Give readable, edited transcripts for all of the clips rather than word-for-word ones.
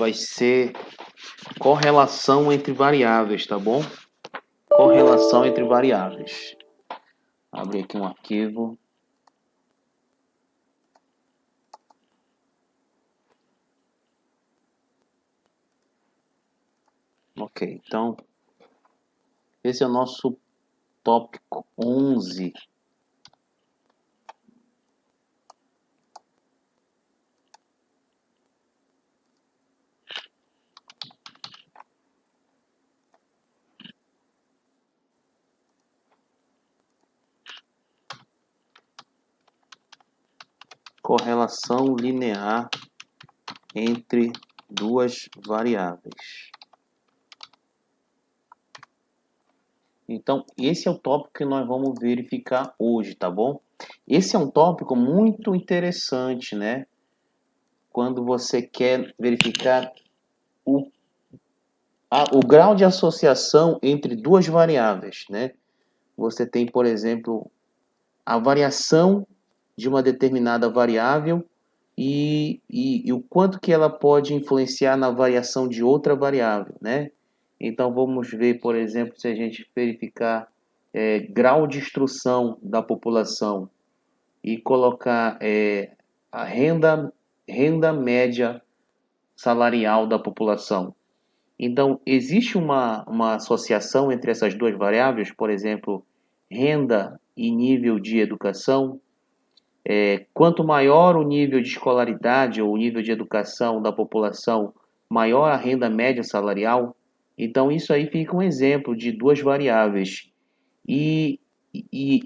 vai ser correlação entre variáveis, tá bom? Correlação entre variáveis. Abrir aqui um arquivo. Ok, então esse é o nosso tópico 11. Correlação linear entre duas variáveis. Então, esse é o tópico que nós vamos verificar hoje, tá bom? Esse é um tópico muito interessante, né? Quando você quer verificar o grau de associação entre duas variáveis, né? Você tem, por exemplo, a variação de uma determinada variável e o quanto que ela pode influenciar na variação de outra variável, né? Então, vamos ver, por exemplo, se a gente verificar grau de instrução da população e colocar a renda média salarial da população. Então, existe uma associação entre essas duas variáveis, por exemplo, renda e nível de educação. Quanto maior o nível de escolaridade ou o nível de educação da população, maior a renda média salarial. Então, isso aí fica um exemplo de duas variáveis. E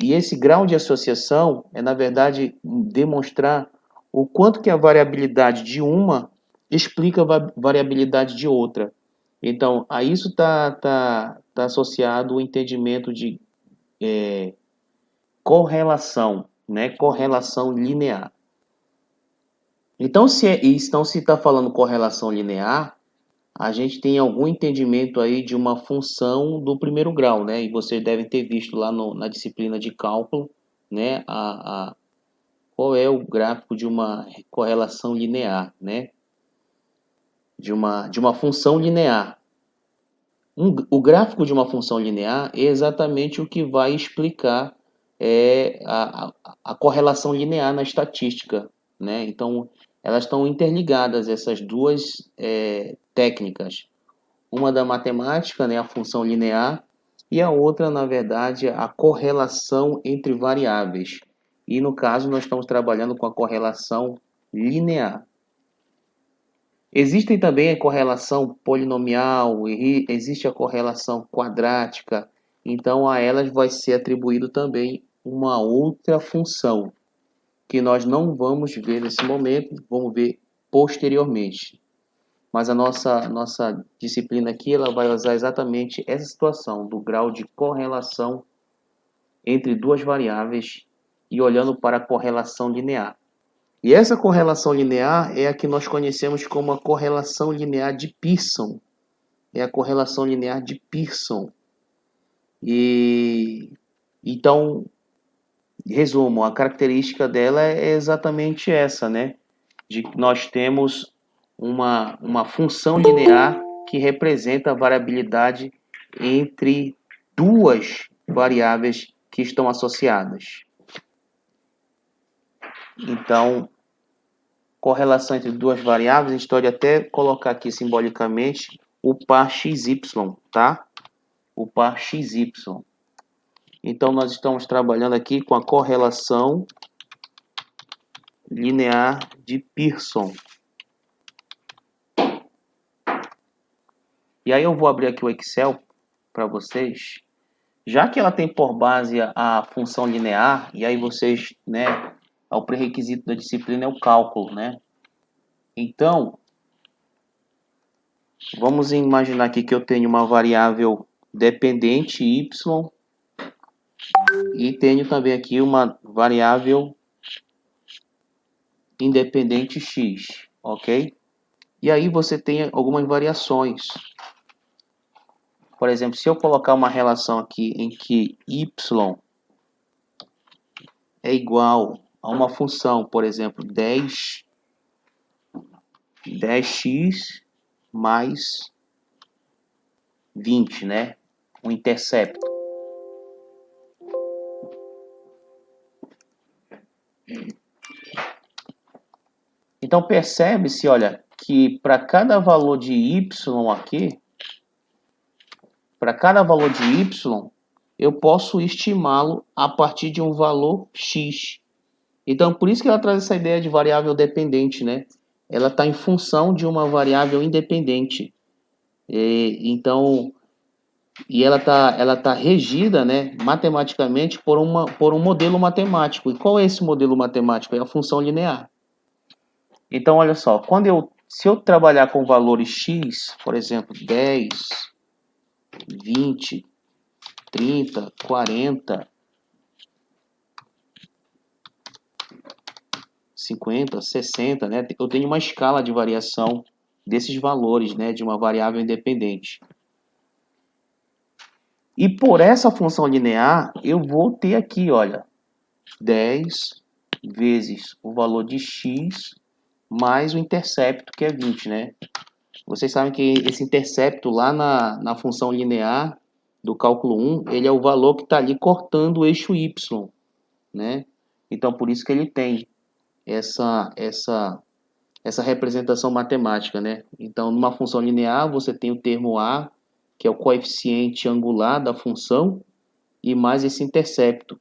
esse grau de associação é, na verdade, demonstrar o quanto que a variabilidade de uma explica a variabilidade de outra. Então, a isso tá associado o entendimento de correlação, né? Correlação linear. Então, se está falando correlação linear, a gente tem algum entendimento aí de uma função do primeiro grau, né? E vocês devem ter visto lá na disciplina de cálculo, né? Qual é o gráfico de uma correlação linear, né? De uma função linear. O gráfico de uma função linear é exatamente o que vai explicar a correlação linear na estatística, né? Então, elas estão interligadas, essas duas técnicas. Uma da matemática, né, a função linear, e a outra, na verdade, a correlação entre variáveis. E, no caso, nós estamos trabalhando com a correlação linear. Existem também a correlação polinomial, existe a correlação quadrática, então a elas vai ser atribuído também uma outra função, que nós não vamos ver nesse momento, vamos ver posteriormente. Mas a nossa disciplina aqui ela vai usar exatamente essa situação do grau de correlação entre duas variáveis e olhando para a correlação linear. E essa correlação linear é a que nós conhecemos como a correlação linear de Pearson. É a correlação linear de Pearson. E então, resumo, a característica dela é exatamente essa, né? De que nós temos uma função linear que representa a variabilidade entre duas variáveis que estão associadas. Então, correlação entre duas variáveis, a gente pode até colocar aqui simbolicamente o par xy, tá? O par xy. Então, nós estamos trabalhando aqui com a correlação linear de Pearson. E aí eu vou abrir aqui o Excel para vocês. Já que ela tem por base a função linear, e aí vocês, né, o pré-requisito da disciplina é o cálculo, né? Então, vamos imaginar aqui que eu tenho uma variável dependente y e tenho também aqui uma variável independente x, ok? E aí você tem algumas variações. Por exemplo, se eu colocar uma relação aqui em que y é igual a uma função, por exemplo, 10x mais 20, né? O intercepto. Então percebe-se, olha, que para cada valor de y aqui, para cada valor de y, eu posso estimá-lo a partir de um valor x. Então, por isso que ela traz essa ideia de variável dependente, né? Ela está em função de uma variável independente. Então, ela tá regida, né, matematicamente por um modelo matemático. E qual é esse modelo matemático? É a função linear. Então, olha só, se eu trabalhar com valores x, por exemplo, 10, 20, 30, 40, 50, 60, né? Eu tenho uma escala de variação desses valores, né, de uma variável independente. E por essa função linear, eu vou ter aqui, olha, 10 vezes o valor de x mais o intercepto, que é 20, né? Vocês sabem que esse intercepto lá na função linear do cálculo 1, ele é o valor que está ali cortando o eixo y, né? Então, por isso que ele tem essa representação matemática, né? Então, numa função linear, você tem o termo a, que é o coeficiente angular da função, e mais esse intercepto.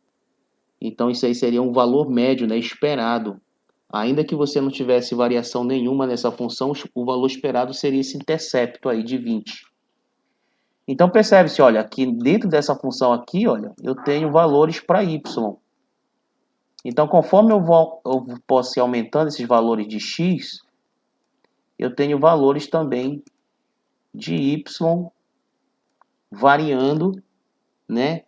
Então, isso aí seria um valor médio, né, esperado. Ainda que você não tivesse variação nenhuma nessa função, o valor esperado seria esse intercepto aí de 20. Então, percebe-se, olha, que dentro dessa função aqui, olha, eu tenho valores para y. Então, conforme eu posso ir aumentando esses valores de x, eu tenho valores também de y variando, né,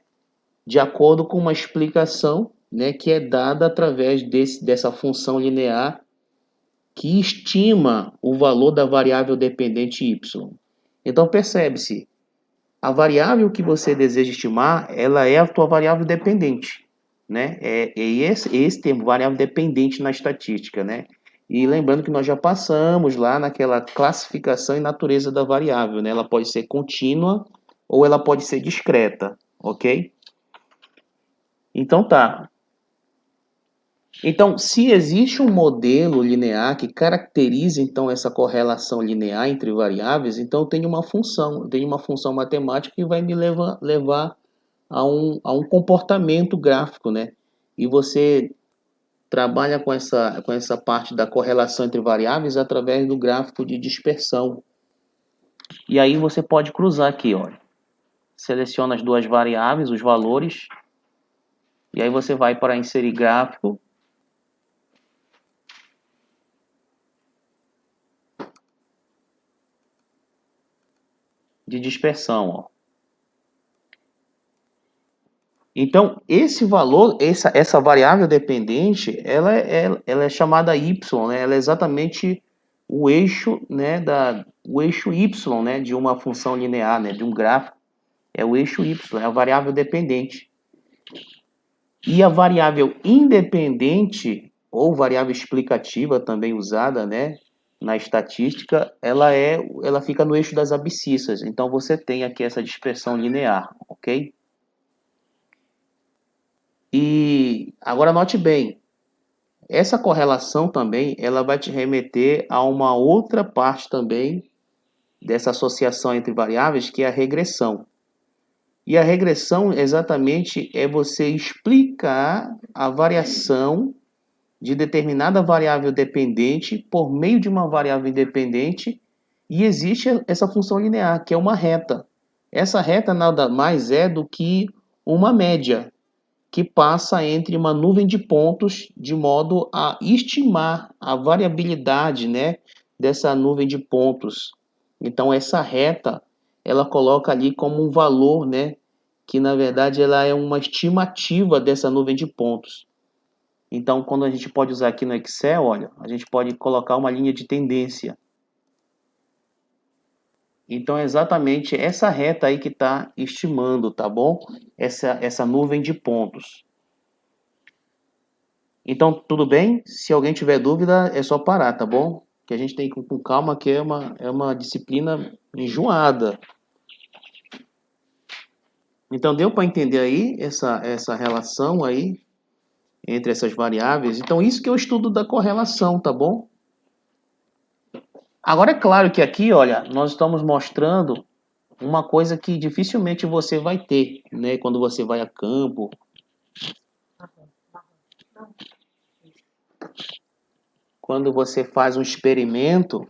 de acordo com uma explicação, né, que é dada através dessa função linear que estima o valor da variável dependente y. Então percebe-se, a variável que você deseja estimar, ela é a tua variável dependente, né? É esse termo, variável dependente na estatística, né? E lembrando que nós já passamos lá naquela classificação e natureza da variável, né? Ela pode ser contínua ou ela pode ser discreta, ok? Então tá. Então, se existe um modelo linear que caracteriza então essa correlação linear entre variáveis, então eu tenho uma função matemática que vai me levar a um comportamento gráfico, né? E você trabalha com essa parte da correlação entre variáveis através do gráfico de dispersão. E aí você pode cruzar aqui, olha. Seleciona as duas variáveis, os valores, e aí você vai para inserir gráfico. De dispersão, ó. Então, esse valor, essa variável dependente, ela é chamada y, né? Ela é exatamente o eixo, né, o eixo y, né, de uma função linear, né, de um gráfico. É o eixo y, é a variável dependente. E a variável independente, ou variável explicativa também usada, né, na estatística, ela fica no eixo das abscissas. Então, você tem aqui essa dispersão linear, ok? E agora note bem, essa correlação também, ela vai te remeter a uma outra parte também dessa associação entre variáveis, que é a regressão. E a regressão exatamente é você explicar a variação de determinada variável dependente por meio de uma variável independente, e existe essa função linear, que é uma reta. Essa reta nada mais é do que uma média que passa entre uma nuvem de pontos de modo a estimar a variabilidade, né, dessa nuvem de pontos. Então essa reta, ela coloca ali como um valor, né, que na verdade ela é uma estimativa dessa nuvem de pontos. Então quando a gente pode usar aqui no Excel, olha, a gente pode colocar uma linha de tendência. Então é exatamente essa reta aí que está estimando, tá bom? Essa nuvem de pontos. Então, tudo bem? Se alguém tiver dúvida, é só parar, tá bom? que a gente tem que ir com calma, que é uma disciplina enjoada. Então, deu para entender aí essa relação aí entre essas variáveis? Então, isso que é o estudo da correlação, tá bom? Agora, é claro que aqui, olha, nós estamos mostrando uma coisa que dificilmente você vai ter, né? Quando você vai a campo. Quando você faz um experimento,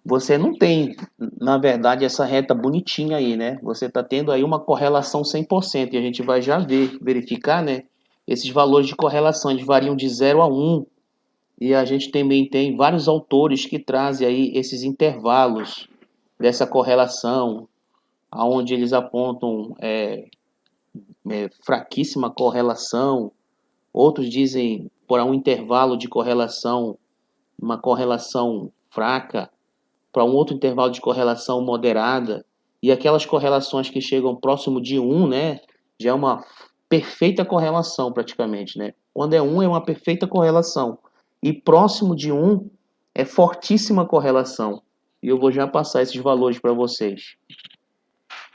você não tem, na verdade, essa reta bonitinha aí, né? Você está tendo aí uma correlação 100%, e a gente vai já verificar, né? Esses valores de correlação, eles variam de 0 a 1, e a gente também tem vários autores que trazem aí esses intervalos dessa correlação, aonde eles apontam fraquíssima correlação, outros dizem por um intervalo de correlação, uma correlação fraca, para um outro intervalo de correlação moderada, e aquelas correlações que chegam próximo de 1, né, já é uma perfeita correlação praticamente, né? Quando é 1 é uma perfeita correlação, e próximo de 1 é fortíssima correlação. E eu vou já passar esses valores para vocês.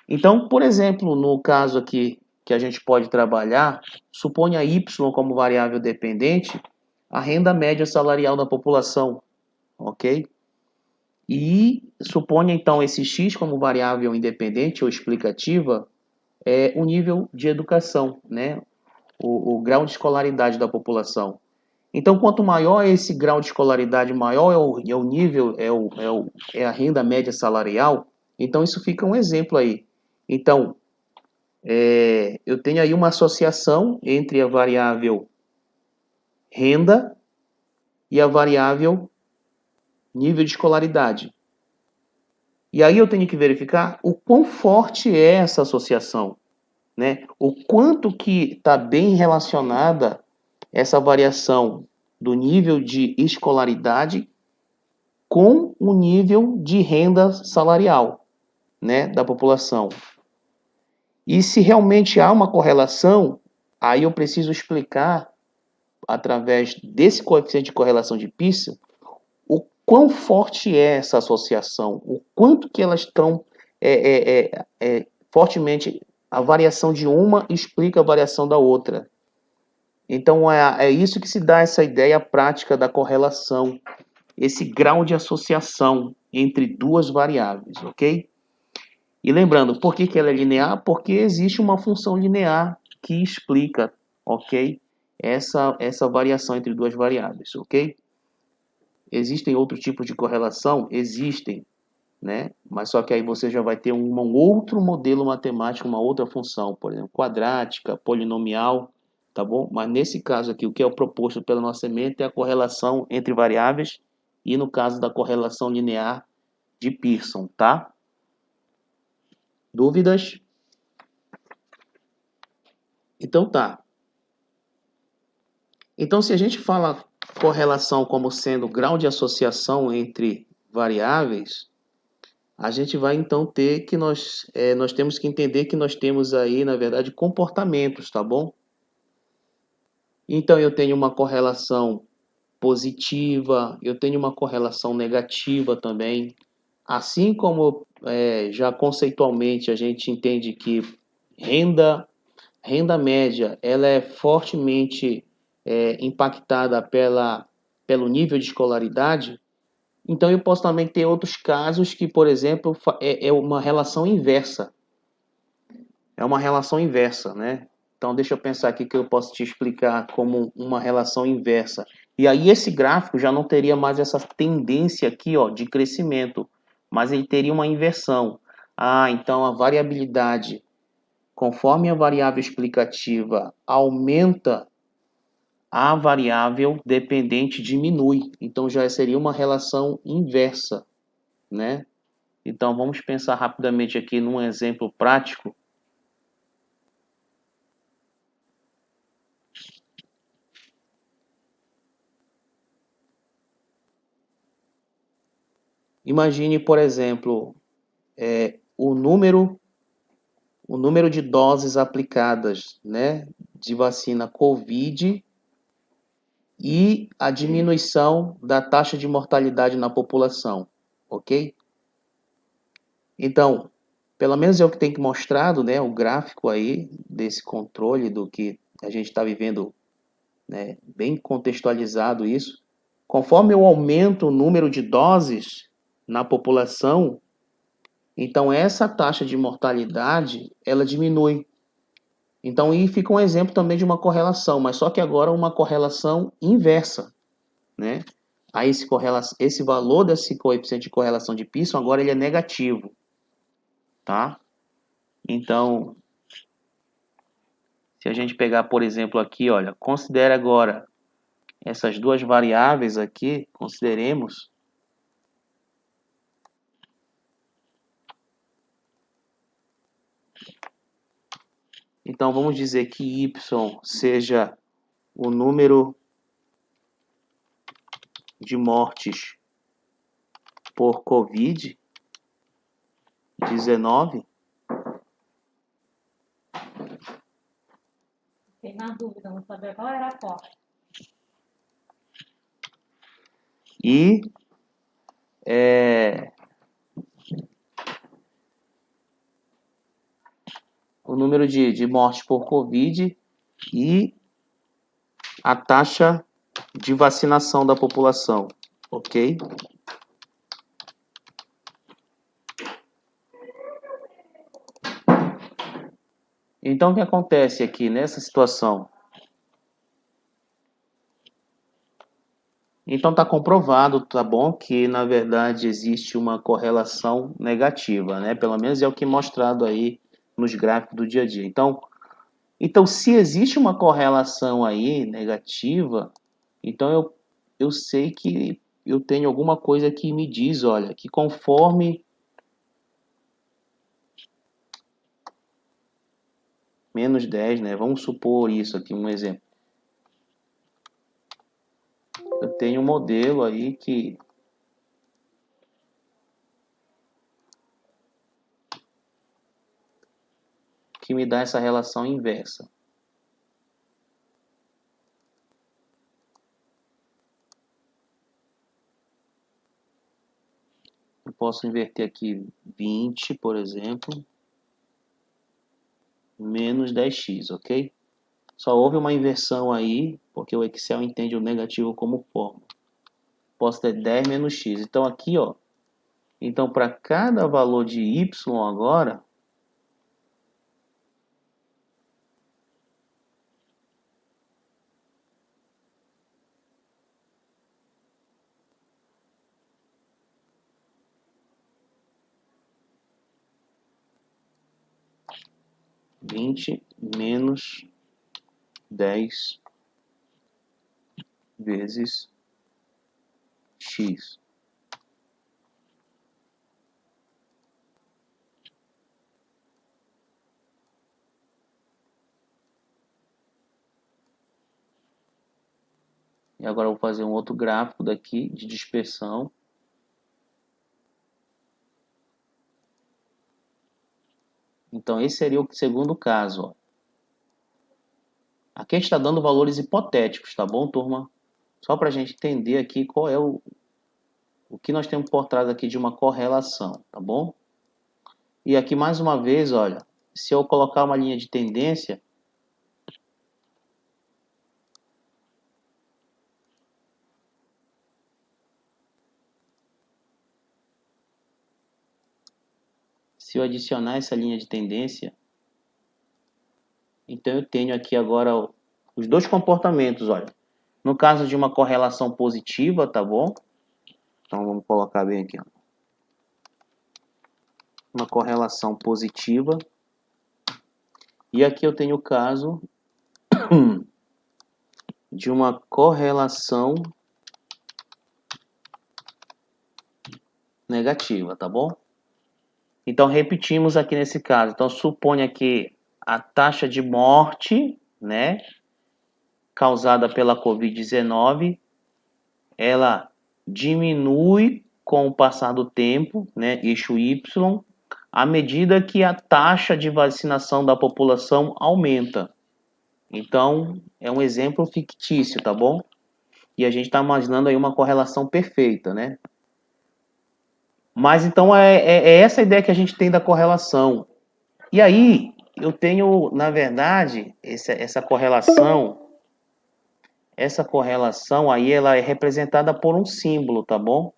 Então, por exemplo, no caso aqui que a gente pode trabalhar, suponha y como variável dependente, a renda média salarial da população, ok? E suponha então esse x como variável independente ou explicativa é o nível de educação, né? O grau de escolaridade da população. Então, quanto maior é esse grau de escolaridade, maior é o nível, é a renda média salarial. Então, isso fica um exemplo aí. Então, eu tenho aí uma associação entre a variável renda e a variável nível de escolaridade. E aí eu tenho que verificar o quão forte é essa associação, né? O quanto que está bem relacionada essa variação do nível de escolaridade com o nível de renda salarial, né, da população. E se realmente há uma correlação, aí eu preciso explicar, através desse coeficiente de correlação de Pearson, o quão forte é essa associação, o quanto que elas estão fortemente, a variação de uma explica a variação da outra. Então é isso que se dá essa ideia prática da correlação, esse grau de associação entre duas variáveis, ok? E lembrando, por que ela é linear? Porque existe uma função linear que explica, ok? Essa variação entre duas variáveis, ok? Existem outros tipos de correlação? Existem, né? Mas só que aí você já vai ter um outro modelo matemático, uma outra função, por exemplo, quadrática, polinomial, tá bom? Mas nesse caso aqui, o que é o proposto pela nossa mente é a correlação entre variáveis e no caso da correlação linear de Pearson, tá? Dúvidas? Então tá. Então se a gente fala correlação como sendo grau de associação entre variáveis, a gente vai então ter que nós temos que entender que nós temos aí, na verdade, comportamentos, tá bom? Então eu tenho uma correlação positiva, eu tenho uma correlação negativa também. Assim como já conceitualmente a gente entende que renda média ela é fortemente impactada pelo nível de escolaridade, então eu posso também ter outros casos que, por exemplo, é uma relação inversa. É uma relação inversa, né? Então deixa eu pensar aqui que eu posso te explicar como uma relação inversa. E aí esse gráfico já não teria mais essa tendência aqui, ó, de crescimento, mas ele teria uma inversão. Ah, então a variabilidade, conforme a variável explicativa aumenta, a variável dependente diminui. Então já seria uma relação inversa, né? Então vamos pensar rapidamente aqui num exemplo prático. Imagine, por exemplo, o número de doses aplicadas, né, de vacina COVID e a diminuição da taxa de mortalidade na população, ok? Então, pelo menos é o que tem que mostrado, né, o gráfico aí desse controle do que a gente está vivendo, né, bem contextualizado isso. Conforme eu aumento o número de doses na população, então essa taxa de mortalidade, ela diminui. Então, aí fica um exemplo também de uma correlação, mas só que agora uma correlação inversa, né? Aí esse valor desse coeficiente de correlação de Pearson agora ele é negativo, tá? Então, se a gente pegar, por exemplo, aqui, olha, considere agora essas duas variáveis aqui, consideremos. Então, vamos dizer que y seja o número de mortes por Covid-19. Fiquei na dúvida, não sabia qual era a foto. E o número de mortes por Covid e a taxa de vacinação da população, ok? Então, o que acontece aqui nessa situação? Então, está comprovado, tá bom, que na verdade existe uma correlação negativa, né? Pelo menos é o que é mostrado aí nos gráficos do dia a dia. Então se existe uma correlação aí negativa, então eu sei que eu tenho alguma coisa que me diz, olha, que conforme menos 10, né? Vamos supor isso aqui, um exemplo. Eu tenho um modelo aí que me dá essa relação inversa. Eu posso inverter aqui 20, por exemplo, menos 10x, ok? Só houve uma inversão aí, porque o Excel entende o negativo como fórmula. Posso ter 10 menos x. Então aqui, ó, então para cada valor de y agora, vinte menos 10 vezes x. E agora eu vou fazer um outro gráfico daqui de dispersão. Então esse seria o segundo caso, ó. Aqui a gente está dando valores hipotéticos, tá bom, turma? Só para a gente entender aqui qual é o que nós temos por trás aqui de uma correlação, tá bom? E aqui mais uma vez, olha, se eu colocar uma linha de tendência, se eu adicionar essa linha de tendência, então eu tenho aqui agora os dois comportamentos, olha. No caso de uma correlação positiva, tá bom? Então vamos colocar bem aqui, ó. Uma correlação positiva. E aqui eu tenho o caso de uma correlação negativa, tá bom? Então repetimos aqui nesse caso. Então suponha que a taxa de morte, né, causada pela Covid-19, ela diminui com o passar do tempo, né, eixo Y, à medida que a taxa de vacinação da população aumenta. Então, é um exemplo fictício, tá bom? E a gente está imaginando aí uma correlação perfeita, né? Mas então é essa a ideia que a gente tem da correlação. E aí eu tenho, na verdade, essa correlação aí ela é representada por um símbolo, tá bom?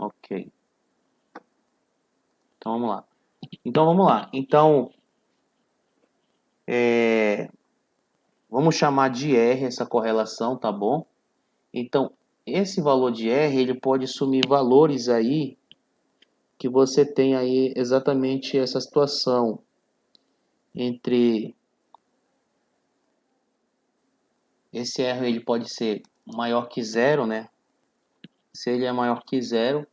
Ok. Então vamos lá. Então vamos chamar de R essa correlação, tá bom? Então esse valor de R ele pode assumir valores aí que você tem aí exatamente essa situação entre esse R ele pode ser maior que zero, né? Se ele é maior que zero,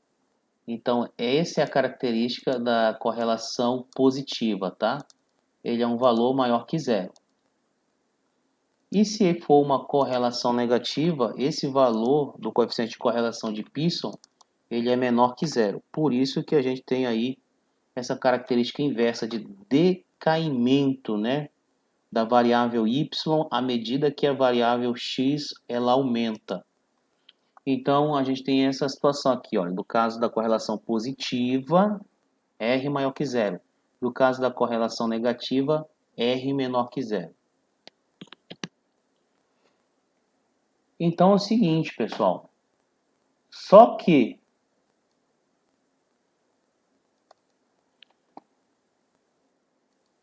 então essa é a característica da correlação positiva, tá? Ele é um valor maior que zero. E se for uma correlação negativa, esse valor do coeficiente de correlação de Pearson, ele é menor que zero. Por isso que a gente tem aí essa característica inversa de decaimento, né, da variável y à medida que a variável x ela aumenta. Então a gente tem essa situação aqui, olha, no caso da correlação positiva, R maior que zero. No caso da correlação negativa, R menor que zero. Então é o seguinte, pessoal. Só que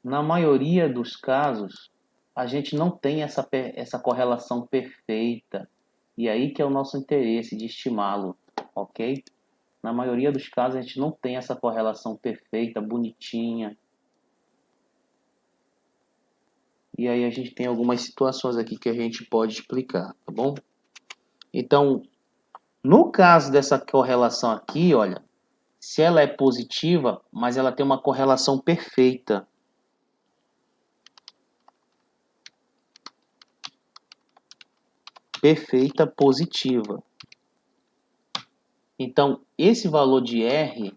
na maioria dos casos, a gente não tem essa correlação perfeita. E aí que é o nosso interesse de estimá-lo, ok? Na maioria dos casos, a gente não tem essa correlação perfeita, bonitinha. E aí a gente tem algumas situações aqui que a gente pode explicar, tá bom? Então, no caso dessa correlação aqui, olha, se ela é positiva, mas ela tem uma correlação perfeita. Perfeita positiva. Então, esse valor de R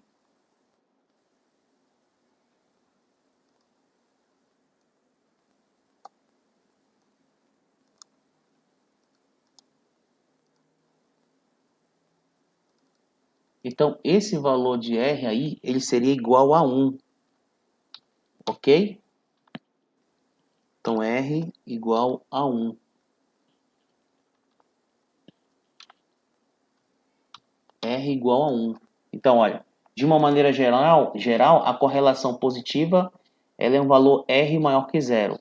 então esse valor de R aí, ele seria igual a 1. OK? Então R igual a 1. R igual a 1. Então, olha, de uma maneira geral, a correlação positiva ela é um valor R maior que zero.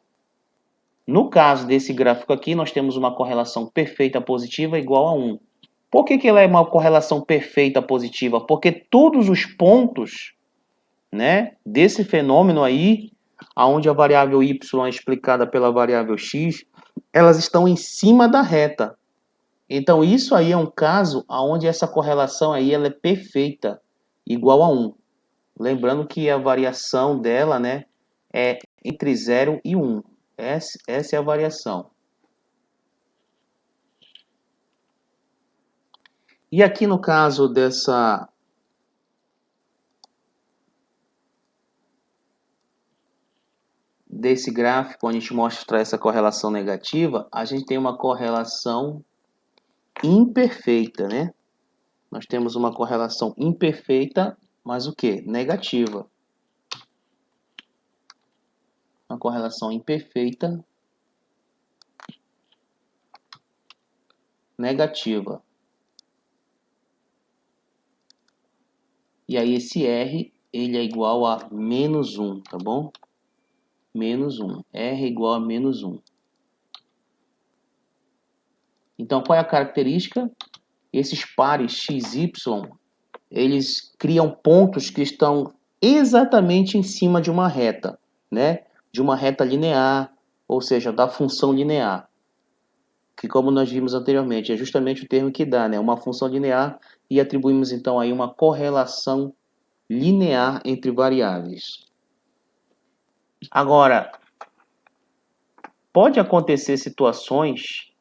No caso desse gráfico aqui, nós temos uma correlação perfeita positiva igual a 1. Por que ela é uma correlação perfeita positiva? Porque todos os pontos, né, desse fenômeno aí, onde a variável y é explicada pela variável x, elas estão em cima da reta. Então isso aí é um caso onde essa correlação aí ela é perfeita, igual a 1. Lembrando que a variação dela, né, é entre 0 e 1. Essa é a variação. E aqui no caso desse gráfico, onde a gente mostra essa correlação negativa, a gente tem uma correlação imperfeita, né? Nós temos uma correlação imperfeita, mas o que? Negativa. Uma correlação imperfeita, negativa. E aí esse R, ele é igual a menos 1, tá bom? Menos 1. R igual a menos 1. Então, qual é a característica? Esses pares x, y, eles criam pontos que estão exatamente em cima de uma reta, né? De uma reta linear, ou seja, da função linear, que como nós vimos anteriormente, é justamente o termo que dá, né? Uma função linear, e atribuímos então aí uma correlação linear entre variáveis. Agora, pode acontecer situações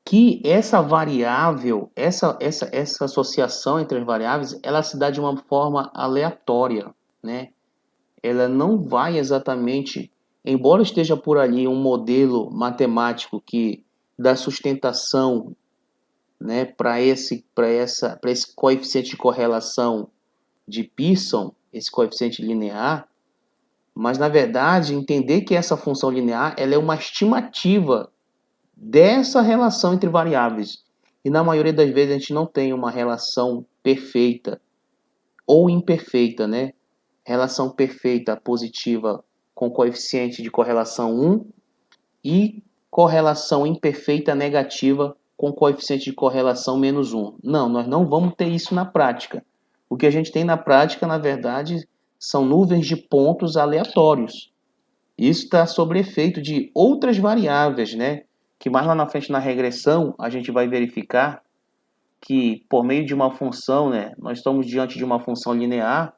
que essa variável, essa associação entre as variáveis, ela se dá de uma forma aleatória, né? Ela não vai exatamente, embora esteja por ali um modelo matemático que dá sustentação, né, para esse coeficiente de correlação de Pearson, esse coeficiente linear, mas na verdade entender que essa função linear ela é uma estimativa dessa relação entre variáveis. E na maioria das vezes a gente não tem uma relação perfeita ou imperfeita, né? Relação perfeita positiva com coeficiente de correlação 1 e correlação imperfeita negativa com coeficiente de correlação menos 1. Não, nós não vamos ter isso na prática. O que a gente tem na prática, na verdade, são nuvens de pontos aleatórios. Isso está sob efeito de outras variáveis, né? Que mais lá na frente na regressão a gente vai verificar que por meio de uma função, né? Nós estamos diante de uma função linear,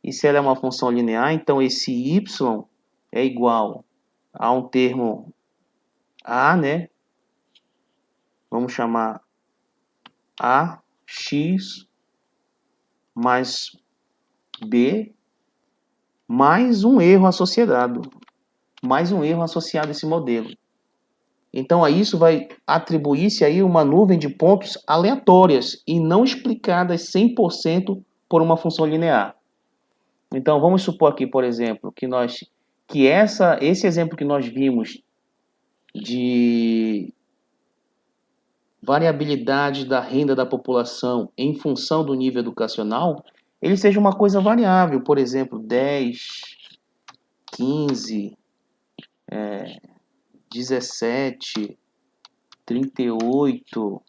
e se ela é uma função linear, então esse y é igual a um termo a, né? Vamos chamar ax mais b mais um erro associado, a esse modelo. Então, a isso vai atribuir-se aí uma nuvem de pontos aleatórias e não explicadas 100% por uma função linear. Então, vamos supor aqui, por exemplo, que esse exemplo que nós vimos de variabilidade da renda da população em função do nível educacional, ele seja uma coisa variável, por exemplo, 10, 15, 17, 38,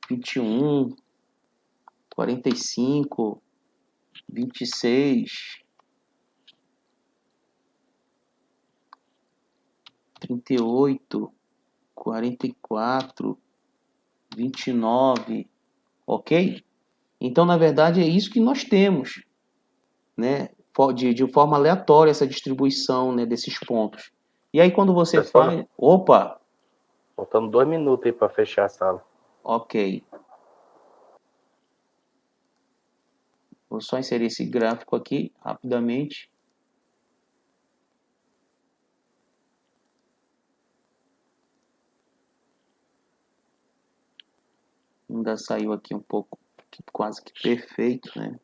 21, 45, 26, 38, 44, 29, ok? Então, na verdade, é isso que nós temos, né? De forma aleatória essa distribuição, né, desses pontos. E aí quando você faz... Opa! Faltando 2 minutos aí para fechar a sala. Ok. Vou só inserir esse gráfico aqui rapidamente. Ainda saiu aqui um pouco, quase que perfeito, né?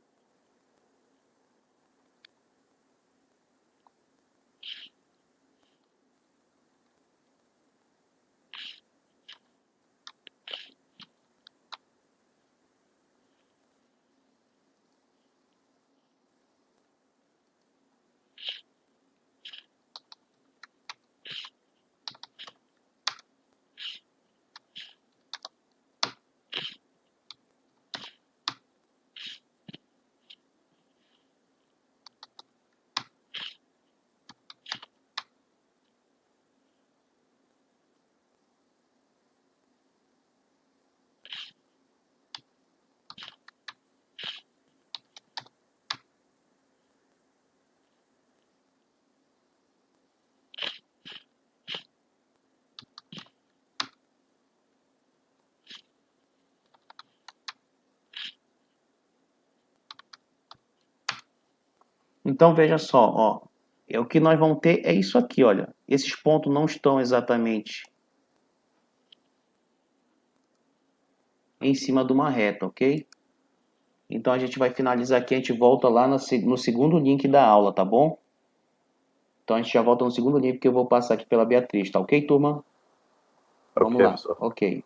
Então veja só, ó, o que nós vamos ter é isso aqui, olha. Esses pontos não estão exatamente em cima de uma reta, ok? Então a gente vai finalizar aqui, a gente volta lá no segundo link da aula, tá bom? Então a gente já volta no segundo link, porque eu vou passar aqui pela Beatriz, tá ok, turma? Ok, Vamos lá, professor. ok.